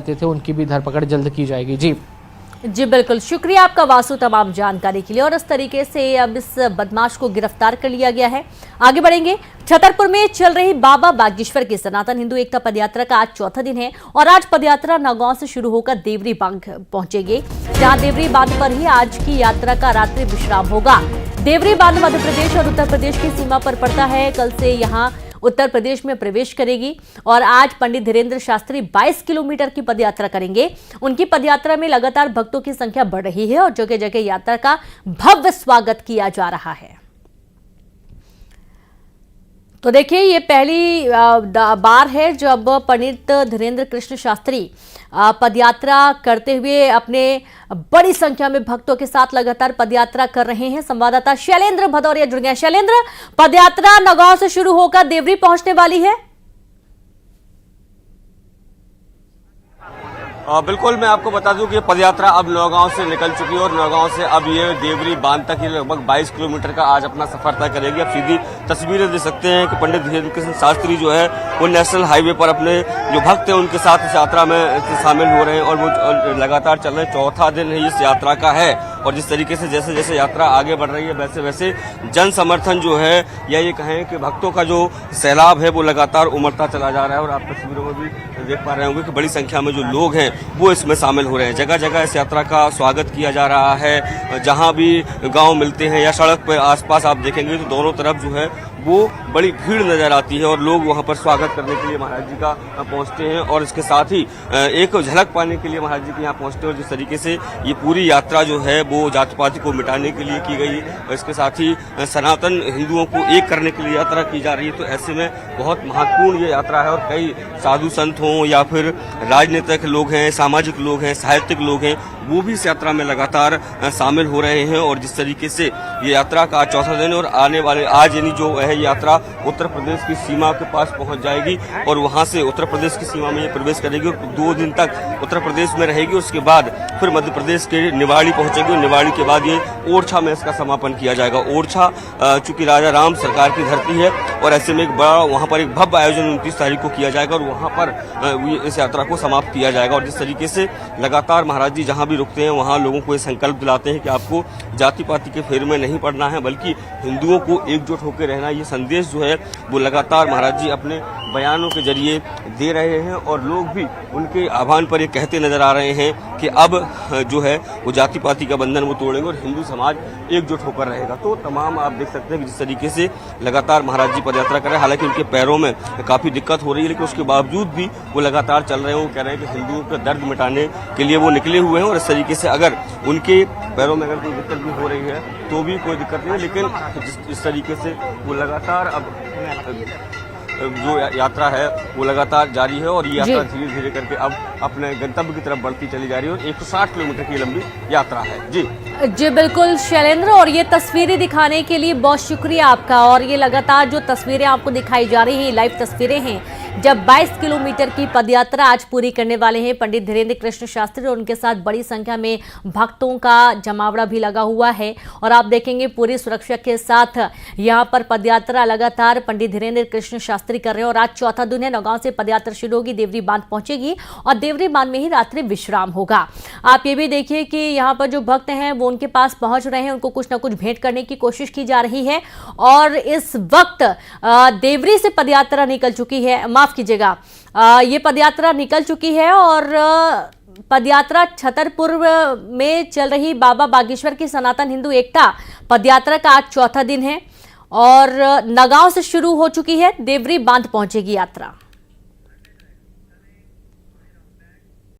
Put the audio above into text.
करते थे उनकी भी धरपकड़ जल्द की जाएगी। जी जी बिल्कुल, शुक्रिया आपका वासु तमाम जानकारी के लिए। और इस तरीके से अब इस बदमाश को गिरफ्तार कर लिया गया है। आगे बढ़ेंगे। छतरपुर में चल रही बाबा बागेश्वर की सनातन हिंदू एकता पदयात्रा का आज चौथा दिन है और आज पदयात्रा नौगांव से शुरू होकर देवरी बांध पहुंचेगी, जहां देवरी बांध पर ही आज की यात्रा का रात्रि विश्राम होगा। देवरी बांध मध्य प्रदेश और उत्तर प्रदेश की सीमा पर पड़ता है। कल से यहाँ उत्तर प्रदेश में प्रवेश करेगी और आज पंडित धीरेन्द्र शास्त्री 22 किलोमीटर की पदयात्रा करेंगे। उनकी पदयात्रा में लगातार भक्तों की संख्या बढ़ रही है और जगह जगह यात्रा का भव्य स्वागत किया जा रहा है। तो देखिए, ये पहली बार है जब पंडित धीरेन्द्र कृष्ण शास्त्री पदयात्रा करते हुए अपने बड़ी संख्या में भक्तों के साथ लगातार पदयात्रा कर रहे हैं। संवाददाता शैलेंद्र भदौरिया जुड़ गए। शैलेंद्र, पदयात्रा नौगांव से शुरू होकर देवरी पहुंचने वाली है। बिल्कुल, मैं आपको बता दूं कि ये पदयात्रा अब नौगांव से निकल चुकी है और नौगांव से अब ये देवरी बांध तक ही लगभग 22 किलोमीटर का आज अपना सफर तय करेगी। अब सीधी तस्वीरें देख सकते हैं कि पंडित धीरेन्द्र कृष्ण शास्त्री जो है वो नेशनल हाईवे पर अपने जो भक्त हैं उनके साथ इस यात्रा में शामिल हो रहे हैं और वो लगातार चल रहे हैं। चौथा दिन इस यात्रा का है और जिस तरीके से जैसे जैसे यात्रा आगे बढ़ रही है वैसे वैसे जन समर्थन जो है या ये कहें कि भक्तों का जो सैलाब है वो लगातार उमड़ता चला जा रहा है। और आप तस्वीरों में भी देख पा रहे होंगे कि बड़ी संख्या में जो लोग हैं वो इसमें शामिल हो रहे हैं। जगह जगह इस यात्रा का स्वागत किया जा रहा है। जहां भी गांव मिलते हैं या सड़क पर आसपास आप देखेंगे तो दोनों तरफ जो है वो बड़ी भीड़ नजर आती है और लोग वहां पर स्वागत करने के लिए महाराज जी का पहुंचते हैं और इसके साथ ही एक झलक पाने के लिए महाराज जी के यहाँ पहुंचते हैं। और जिस तरीके से ये पूरी यात्रा जो है वो जाति पाति को मिटाने के लिए की गई और इसके साथ ही सनातन हिंदुओं को एक करने के लिए यात्रा की जा रही है। तो ऐसे में बहुत महत्वपूर्ण ये यात्रा है और कई साधु संत हों या फिर राजनीतिक लोग हैं, सामाजिक लोग हैं, साहित्यिक लोग हैं, वो भी इस यात्रा में लगातार शामिल हो रहे हैं। और जिस तरीके से ये यात्रा का चौथा दिन और आने वाले आज यानी जो है यात्रा उत्तर प्रदेश की सीमा के पास पहुंच जाएगी और वहां से उत्तर प्रदेश की सीमा में ये प्रवेश करेगी और 2 दिन तक उत्तर प्रदेश में रहेगी। उसके बाद फिर मध्य प्रदेश के निवाड़ी पहुंचेगी और निवाड़ी के बाद ये ओरछा में इसका समापन किया जाएगा। ओरछा चूंकि राजा राम सरकार की धरती है और ऐसे में एक बड़ा वहां पर एक भव्य आयोजन 29 तारीख को किया जाएगा और वहां पर इस यात्रा को समाप्त किया जाएगा। और जिस तरीके से लगातार महाराज जी जहां भी रुकते हैं वहां लोगों को ये संकल्प दिलाते हैं कि आपको जाति पाति के फेर में नहीं पड़ना है बल्कि हिंदुओं को एकजुट होकर रहना। ये संदेश जो है वो लगातार महाराज जी अपने बयानों के जरिए दे रहे हैं और लोग भी उनके आह्वान पर ये कहते नजर आ रहे हैं कि अब जो है वो जाति पाति का बंधन वो तोड़ेंगे और हिंदू समाज एकजुट होकर रहेगा। तो तमाम आप देख सकते हैं कि जिस तरीके से लगातार महाराज जी पदयात्रा कर रहे हैं, हालांकि उनके पैरों में काफी दिक्कत हो रही है लेकिन उसके बावजूद भी वो लगातार चल रहे हैं। वो कह रहे हैं कि हिंदुओं का दर्द मिटाने के लिए वो निकले हुए हैं और इस तरीके से अगर उनके पैरों में अगर कोई दिक्कत भी हो रही है तो भी कोई दिक्कत नहीं है। लेकिन इस तरीके से वो लगातार अब जो यात्रा है वो लगातार जारी है और ये यात्रा धीरे धीरे करके अब अपने गंतव्य की तरफ बढ़ती चली जा रही है और 160 किलोमीटर की लंबी यात्रा है। जी बिल्कुल शैलेंद्र, और ये तस्वीरें दिखाने के लिए बहुत शुक्रिया आपका। और ये लगातार जो तस्वीरें आपको दिखाई जा रही हैं लाइव तस्वीरें हैं जब 22 किलोमीटर की पदयात्रा आज पूरी करने वाले हैं पंडित धीरेन्द्र कृष्ण शास्त्री और उनके साथ बड़ी संख्या में भक्तों का जमावड़ा भी लगा हुआ है। और आप देखेंगे पूरी सुरक्षा के साथ यहाँ पर पदयात्रा लगातार पंडित धीरेन्द्र कृष्ण शास्त्री कर रहे हैं और आज चौथा दिन है। नौगांव से पदयात्रा शुरू होगी, देवरी बांध पहुंचेगी और देवरी बांध में ही रात्रि विश्राम होगा। आप ये भी देखिए कि यहाँ पर जो भक्त हैं वो उनके पास पहुंच रहे हैं, उनको कुछ ना कुछ भेंट करने की कोशिश की जा रही है। और इस वक्त देवरी से पदयात्रा निकल चुकी है, माफ कीजिएगा, ये पदयात्रा निकल चुकी है और पदयात्रा छतरपुर में चल रही बाबा बागेश्वर की सनातन हिंदू एकता पदयात्रा का आज चौथा दिन है और नगांव से शुरू हो चुकी है, देवरी बांध पहुंचेगी यात्रा।